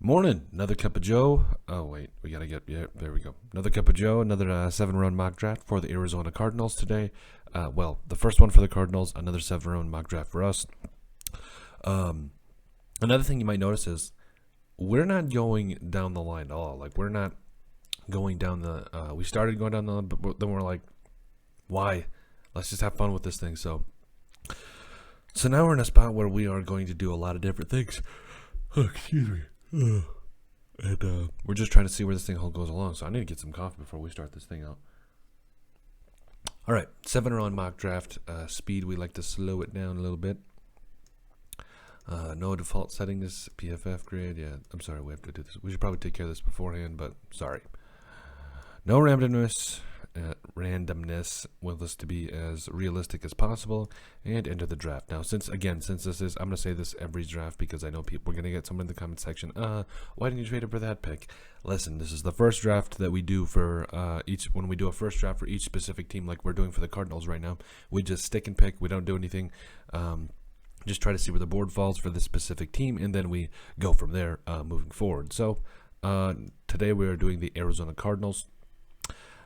Morning. Another cup of Joe. Oh, wait. We got to get, yeah, there we go. Another cup of Joe. Another 7-round mock draft for the Arizona Cardinals today. Well, the first one for the Cardinals, another 7-round mock draft for us. Another thing you might notice is we're not going down the line at all. Like, we're not going down the, we started going down the line, but then we're like, why? Let's just have fun with this thing. So now we're in a spot where we are going to do a lot of different things. Oh, excuse me. And we're just trying to see where this thing goes along. So I need to get some coffee before we start this thing out. All right, 7-round mock draft speed. We like to slow it down a little bit. No default settings, PFF grade. Yeah, I'm sorry, we have to do this. We should probably take care of this beforehand, but sorry. No randomness. Randomness. Want this to be as realistic as possible and enter the draft. Now, since this is, I'm going to say this every draft because I know people are going to get someone in the comment section. Why didn't you trade it for that pick? Listen, this is the first draft that we do for when we do a first draft for each specific team, like we're doing for the Cardinals right now. We just stick and pick. We don't do anything. Just try to see where the board falls for this specific team, and then we go from there moving forward. So today we are doing the Arizona Cardinals.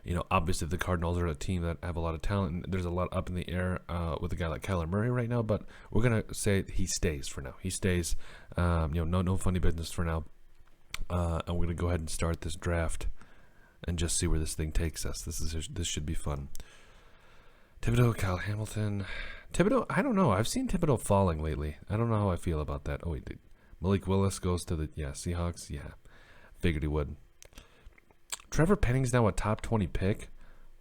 You know, obviously the Cardinals are a team that have a lot of talent, and there's a lot up in the air with a guy like Kyler Murray right now, but we're going to say he stays for now. He stays, no funny business for now. And we're going to go ahead and start this draft and just see where this thing takes us. This should be fun. Thibodeau, Kyle Hamilton. Thibodeau, I don't know. I've seen Thibodeau falling lately. I don't know how I feel about that. Oh, wait, Malik Willis goes to the, Seahawks. Yeah, figured he would. Trevor Penning's now a top 20 pick.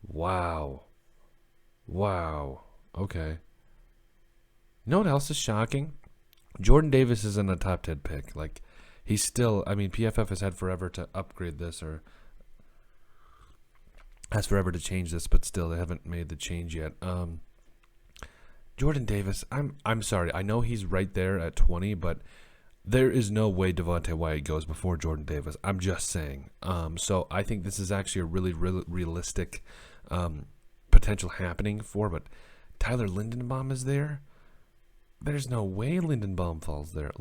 Wow. Okay. You know what else is shocking? Jordan Davis isn't a top 10 pick. Like, he's still, I mean, PFF has had forever to upgrade this or has forever to change this, but still they haven't made the change yet. Jordan Davis, I'm sorry. I know he's right there at 20, but there is no way Devontae Wyatt goes before Jordan Davis. I'm just saying. So I think this is actually a really realistic potential happening for. But Tyler Linderbaum is there. There's no way Linderbaum falls there.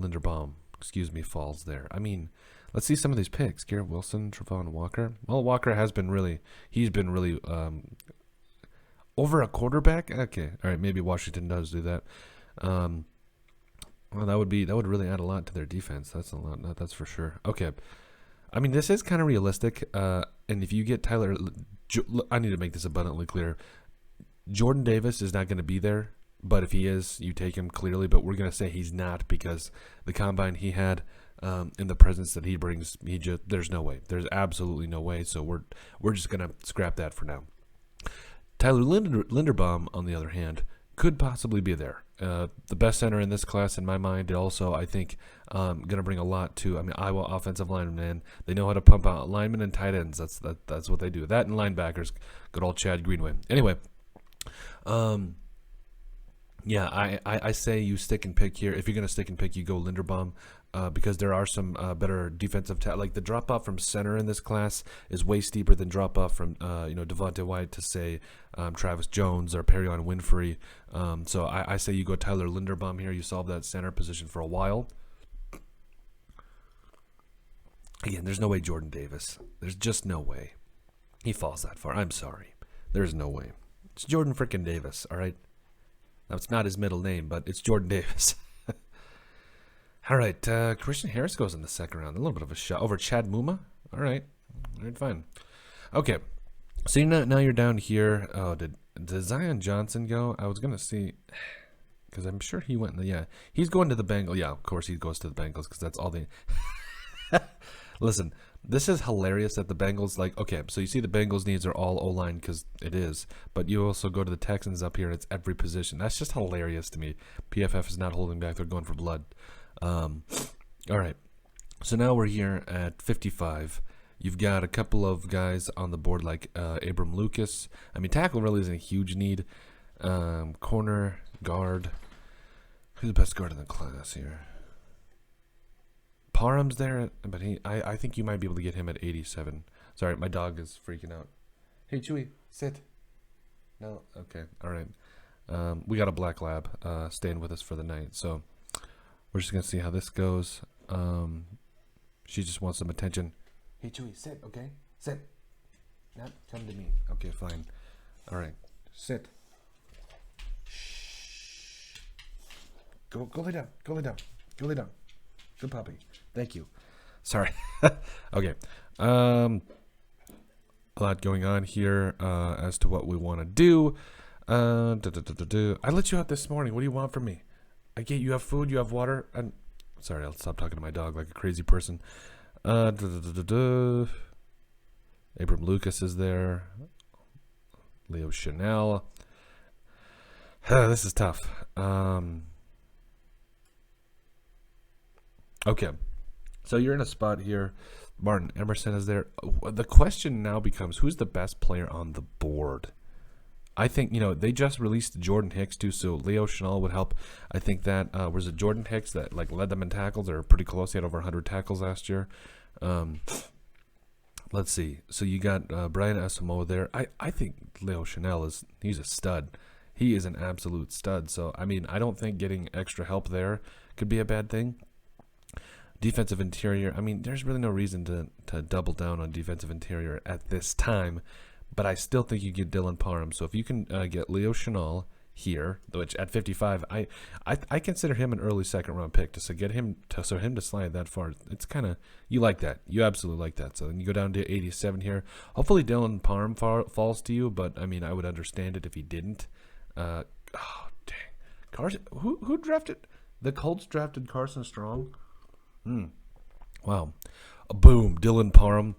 Falls there. I mean, let's see some of these picks. Garrett Wilson, Travon Walker. Well, Walker has been really. He's been really over a quarterback. Okay, all right. Maybe Washington does do that. Well, that would really add a lot to their defense. That's a lot. That's for sure. Okay, I mean this is kind of realistic. And if you get Tyler, I need to make this abundantly clear. Jordan Davis is not going to be there, but if he is, you take him clearly. But we're going to say he's not because the combine he had, and the presence that he brings, there's no way. There's absolutely no way. So we're just going to scrap that for now. Tyler Linderbaum, on the other hand, could possibly be there. The best center in this class, in my mind. Also, I think going to bring a lot to. I mean, Iowa offensive linemen, man, they know how to pump out linemen and tight ends. That's what they do. That and linebackers. Good old Chad Greenway. Anyway, I say you stick and pick here. If you're going to stick and pick, you go Linderbaum. Because there are some better defensive talent. Like the drop off from center in this class is way steeper than drop off from Devontae Wyatt to say Travis Jones or Perion Winfrey. So I say you go Tyler Linderbaum here. You solve that center position for a while. Again, there's no way Jordan Davis. There's just no way he falls that far. I'm sorry. There's no way. It's Jordan frickin' Davis. All right. Now it's not his middle name, but it's Jordan Davis. All right, Christian Harris goes in the second round. A little bit of a shot over Chad Muma. All right, fine. Okay, so now you're down here. Oh, did Zion Johnson go? I was gonna see because I'm sure he went. He's going to the Bengals. Yeah, of course he goes to the Bengals because that's all they. Listen, this is hilarious that the Bengals okay. So you see the Bengals needs are all O-line because it is, but you also go to the Texans up here and it's every position. That's just hilarious to me. PFF is not holding back; they're going for blood. All right, so now we're here at 55. You've got a couple of guys on the board like Abram Lucas. I mean, tackle really isn't a huge need. Corner, guard. Who's the best guard in the class here? Parham's there, but I think you might be able to get him at 87. Sorry, my dog is freaking out. Hey, Chewy, sit. No, okay, all right. We got a black lab staying with us for the night, so we're just going to see how this goes. She just wants some attention. Hey, Chewy, sit, okay? Sit. Not come to me. Okay, fine. All right, sit. Shh. Go lay down. Go lay down. Go lay down. Good puppy. Thank you. Sorry. Okay. A lot going on here as to what we want to do. I let you out this morning. What do you want from me? You have food, you have water, and sorry, I'll stop talking to my dog like a crazy person. Abram Lucas is there. Leo Chanel. This is tough. Okay. So you're in a spot here. Martin Emerson is there. The question now becomes, who's the best player on the board? I think, they just released Jordan Hicks too, so Leo Chanel would help. I think that, was it Jordan Hicks that led them in tackles? They're pretty close. He had over 100 tackles last year. Let's see. So you got Brian Asamoah there. I think Leo Chanel he's a stud. He is an absolute stud. So, I don't think getting extra help there could be a bad thing. Defensive interior, there's really no reason to double down on defensive interior at this time, but I still think you get Dylan Parham. So if you can get Leo Chanel here, which at 55, I consider him an early second-round pick. So get him to slide that far, it's kind of, you like that. You absolutely like that. So then you go down to 87 here. Hopefully Dylan Parham falls to you, but I would understand it if he didn't. Oh dang, Carson, who drafted? The Colts drafted Carson Strong. Wow. Boom. Dylan Parham.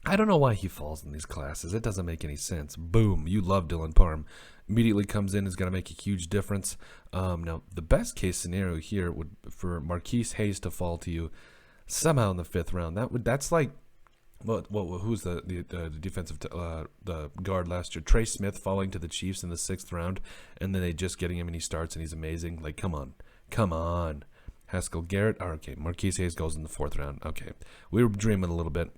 I don't know why he falls in these classes. It doesn't make any sense. Boom. You love Dylan Parham. Immediately comes in, is going to make a huge difference. Now, the best case scenario here would for Marquise Hayes to fall to you somehow in the 5th round. That's like, who's the defensive the guard last year? Trey Smith falling to the Chiefs in the 6th round, and then they just getting him and he starts and he's amazing. Like, come on. Haskell Garrett. Okay, Marquise Hayes goes in the 4th round. Okay, we were dreaming a little bit.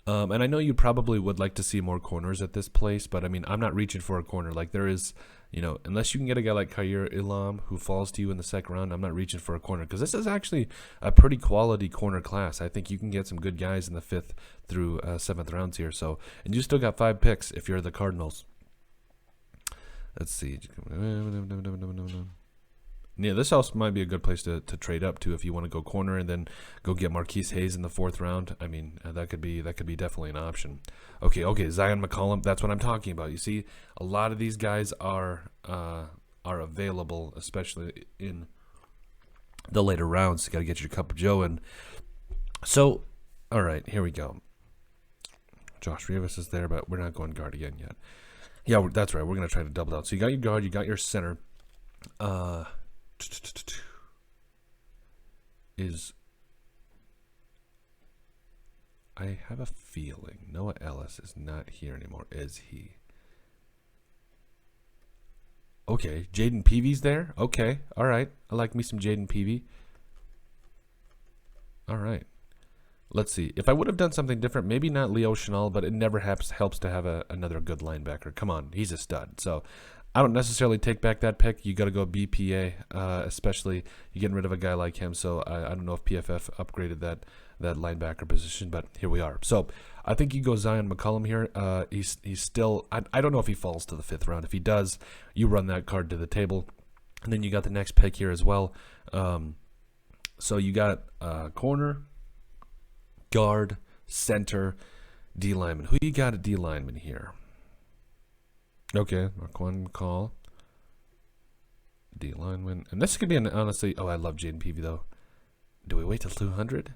And I know you probably would like to see more corners at this place, but I'm not reaching for a corner. Like there is, unless you can get a guy like Khair Elam who falls to you in the 2nd round, I'm not reaching for a corner because this is actually a pretty quality corner class. I think you can get some good guys in the 5th through 7th rounds here. So, and you still got 5 picks if you're the Cardinals. Let's see. Yeah, this also might be a good place to trade up to if you want to go corner and then go get Marquise Hayes in the 4th round. That could be definitely an option. Okay, Zion McCollum. That's what I'm talking about. You see, a lot of these guys are available, especially in the later rounds. You got to get your cup of Joe in. So, all right, here we go. Josh Rivas is there, but we're not going guard again yet. Yeah, that's right. We're gonna try to double down. So you got your guard, you got your center. I have a feeling Noah Ellis is not here anymore, is he? Okay, Jaden Peavy's there. Okay, all right. I like me some Jaden Peavy. All right. Let's see. If I would have done something different, maybe not Leo Chanel, but it never helps to have another good linebacker. Come on, he's a stud. So I don't necessarily take back that pick. You got to go BPA, especially you're getting rid of a guy like him. So I don't know if PFF upgraded that linebacker position, but here we are. So I think you go Zion McCollum here. He's still, I don't know if he falls to the 5th round. If he does, you run that card to the table. And then you got the next pick here as well. So you got corner, guard, center, D lineman. Who you got at D lineman here? Okay, Marquand McCall, D lineman, and this could be honestly. Oh, I love Jaden Peavy though. Do we wait till 200?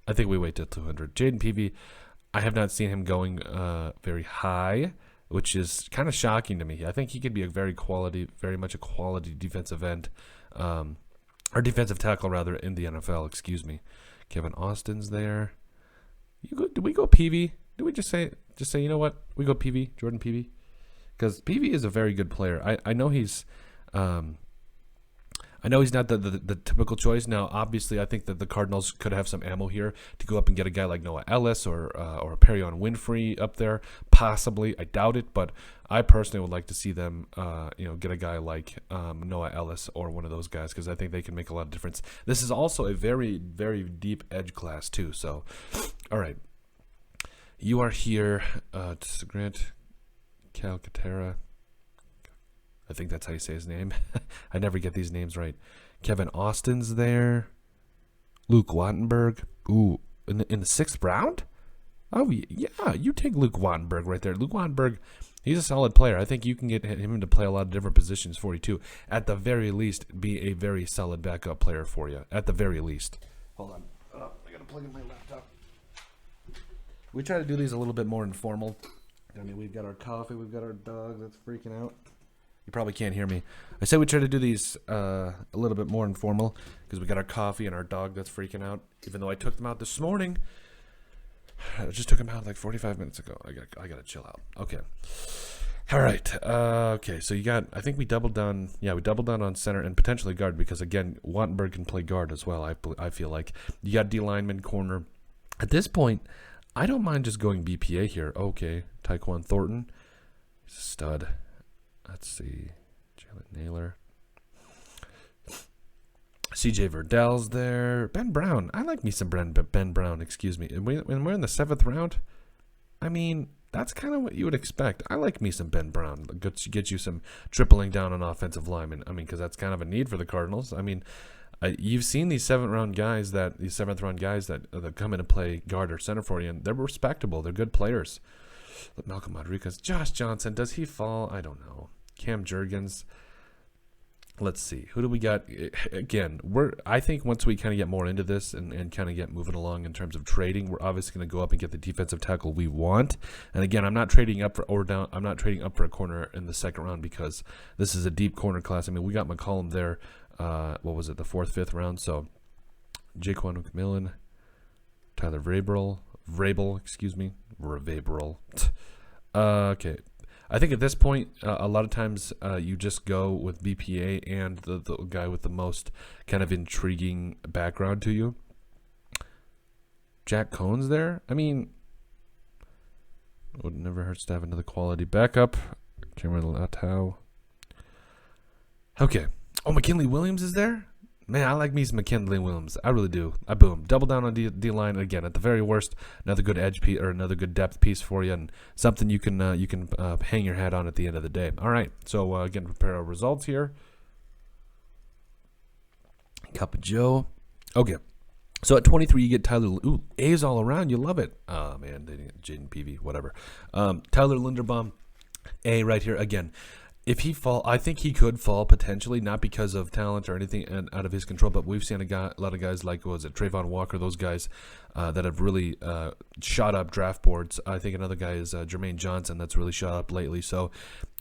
I think we wait till 200. Jaden Peavy, I have not seen him going very high, which is kind of shocking to me. I think he could be very much a quality defensive end, or defensive tackle rather in the NFL. Excuse me. Kevin Austin's there. Do we go Peavy? Do we just say you know what? We go Peavy, Jordan Peavy. Because Peavy is a very good player. I know he's, I know he's not the typical choice. Now, obviously, I think that the Cardinals could have some ammo here to go up and get a guy like Noah Ellis or Perrion Winfrey up there. Possibly, I doubt it, but I personally would like to see them, get a guy like Noah Ellis or one of those guys because I think they can make a lot of difference. This is also a very, very deep edge class too. So, all right, you are here, Grant Calcaterra. I think that's how you say his name. I never get these names right. Kevin Austin's there. Luke Wattenberg. Ooh, in the 6th round? Oh, yeah, you take Luke Wattenberg right there. Luke Wattenberg, he's a solid player. I think you can get him to play a lot of different positions for you, too. At the very least, be a very solid backup player for you. At the very least. Hold on. Oh, I got to plug in my laptop. We try to do these a little bit more informal. I mean, we've got our coffee. We've got our dog that's freaking out. You probably can't hear me. I said we try to do these a little bit more informal because we got our coffee and our dog that's freaking out. Even though I took them out this morning, I just took them out like 45 minutes ago. I got to chill out. Okay. All right. Okay. So you got. I think we doubled down. Yeah, we doubled down on center and potentially guard because again, Wattenberg can play guard as well. I feel like you got D lineman, corner. At this point, I don't mind just going BPA here. Okay, Tyquan Thornton, he's a stud. Let's see. Jalen Naylor. CJ Verdell's there. Ben Brown. I like me some Ben Brown, excuse me. And when we're in the 7th round, I mean, that's kind of what you would expect. I like me some Ben Brown. Get you some tripling down on offensive linemen. I mean, because that's kind of a need for the Cardinals. I mean, you've seen these 7th round guys that come in and play guard or center for you, and they're respectable. They're good players. Malcolm Rodriguez. Josh Johnson. Does he fall? I don't know. Cam Jurgens. Let's see. Who do we got? Again, I think once we kind of get more into this and kind of get moving along in terms of trading, we're obviously going to go up and get the defensive tackle we want. And again, I'm not trading up or down. I'm not trading up for a corner in the 2nd round because this is a deep corner class. I mean, we got McCollum there. What was it? The 4th, 5th round. So Jaquan McMillan, Tyler Vrabel, excuse me. Vrabel. Okay. I think at this point, a lot of times you just go with BPA and the guy with the most kind of intriguing background to you. Jack Cohn's there. I mean, would never hurts to have another quality backup. Cameron Latau. Okay. Oh, McKinley Williams is there? Man, I like me some McKinley Williams. I really do. Boom. Double down on D-line. Again, at the very worst, another good edge piece or another good depth piece for you and something you can hang your hat on at the end of the day. All right. So, again, prepare our results here. Cup of Joe. Okay. So, at 23, you get Tyler. Ooh, A's all around. You love it. Oh, man. They didn't get Jaden Peavy. Whatever. Tyler Linderbaum. A right here. Again. If he fall, I think he could fall potentially, not because of talent or anything out of his control, but we've seen a lot of guys like, Trayvon Walker, those guys that have really shot up draft boards. I think another guy is Jermaine Johnson that's really shot up lately. So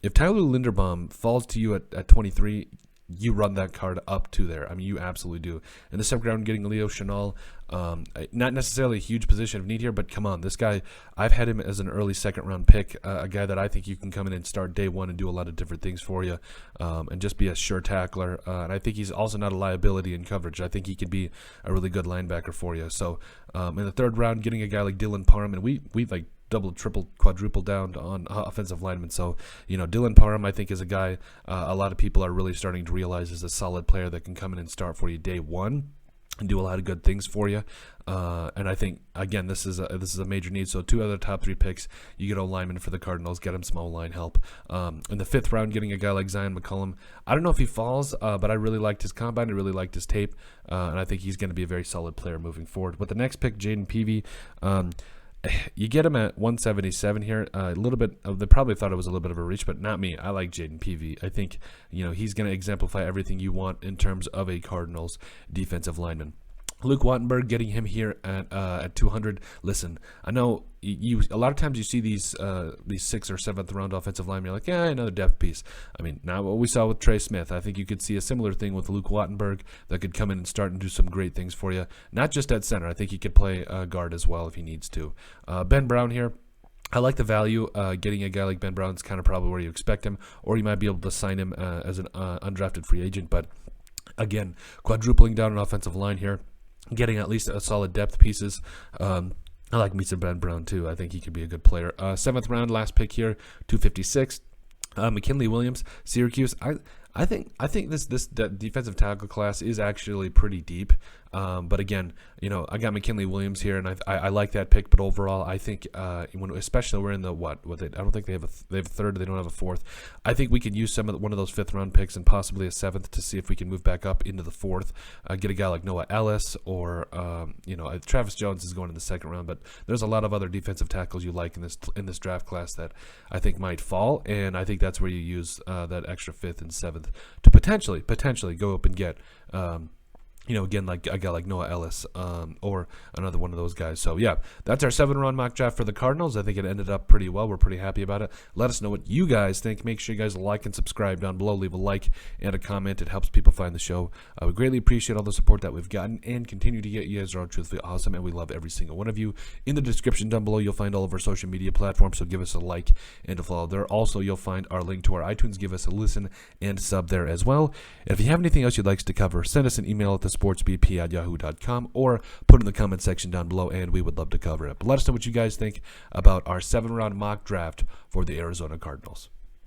if Tyler Linderbaum falls to you at 23, you run that card up to there. I mean, you absolutely do. In the 2nd round, getting Leo Chenal, not necessarily a huge position of need here, but come on, this guy, I've had him as an early 2nd round pick, a guy that I think you can come in and start day one and do a lot of different things for you, and just be a sure tackler. And I think he's also not a liability in coverage. I think he could be a really good linebacker for you. So in the 3rd round, getting a guy like Dylan Parham, and we like double, triple, quadruple down on offensive linemen. So, Dylan Parham, I think, is a guy a lot of people are really starting to realize is a solid player that can come in and start for you day one and do a lot of good things for you. And I think, again, this is a major need. So 2 other top 3 picks. You get O-lineman for the Cardinals, get him some O-line help. In the 5th round, getting a guy like Zion McCollum. I don't know if he falls, but I really liked his combine. I really liked his tape. And I think he's going to be a very solid player moving forward. With the next pick, Jaden Peavy, you get him at 177 here. A little bit of, they probably thought it was a little bit of a reach, but not me. I like Jaden Peavy. I think he's going to exemplify everything you want in terms of a Cardinals defensive lineman. Luke Wattenberg, getting him here at 200. Listen, I know you a lot of times you see these 6th or 7th round offensive linemen, you're like, yeah, another depth piece. I mean, now what we saw with Trey Smith, I think you could see a similar thing with Luke Wattenberg that could come in and start and do some great things for you. Not just at center. I think he could play guard as well if he needs to. Ben Brown here. I like the value. Getting a guy like Ben Brown is kind of probably where you expect him, or you might be able to sign him as an undrafted free agent, but Again, quadrupling down an offensive line here, getting at least a solid depth pieces. I like Mason Ben Brown too. I think he could be a good player. 7th round, last pick here, 256. McKinley Williams, Syracuse. I think this defensive tackle class is actually pretty deep. But again, I got McKinley Williams here, and I like that pick. But overall, I think especially we're in the I don't think they have a third. They don't have a fourth. I think we could use one of those 5th round picks and possibly a 7th to see if we can move back up into the 4th. Get a guy like Noah Ellis or Travis Jones is going in the 2nd round. But there's a lot of other defensive tackles you like in this draft class that I think might fall, and I think that's where you use that extra 5th and 7th to potentially go up and get. Again, like a guy like Noah Ellis or another one of those guys. So, yeah, that's our 7-round mock draft for the Cardinals. I think it ended up pretty well. We're pretty happy about it. Let us know what you guys think. Make sure you guys like and subscribe down below. Leave a like and a comment. It helps people find the show. We greatly appreciate all the support that we've gotten and continue to get. You guys are all truthfully awesome, and we love every single one of you. In the description down below, you'll find all of our social media platforms, so give us a like and a follow there. Also, you'll find our link to our iTunes. Give us a listen and sub there as well. And if you have anything else you'd like us to cover, send us an email at thesportsbp@yahoo.com or put in the comment section down below, and we would love to cover it. But let us know what you guys think about our 7-round mock draft for the Arizona Cardinals.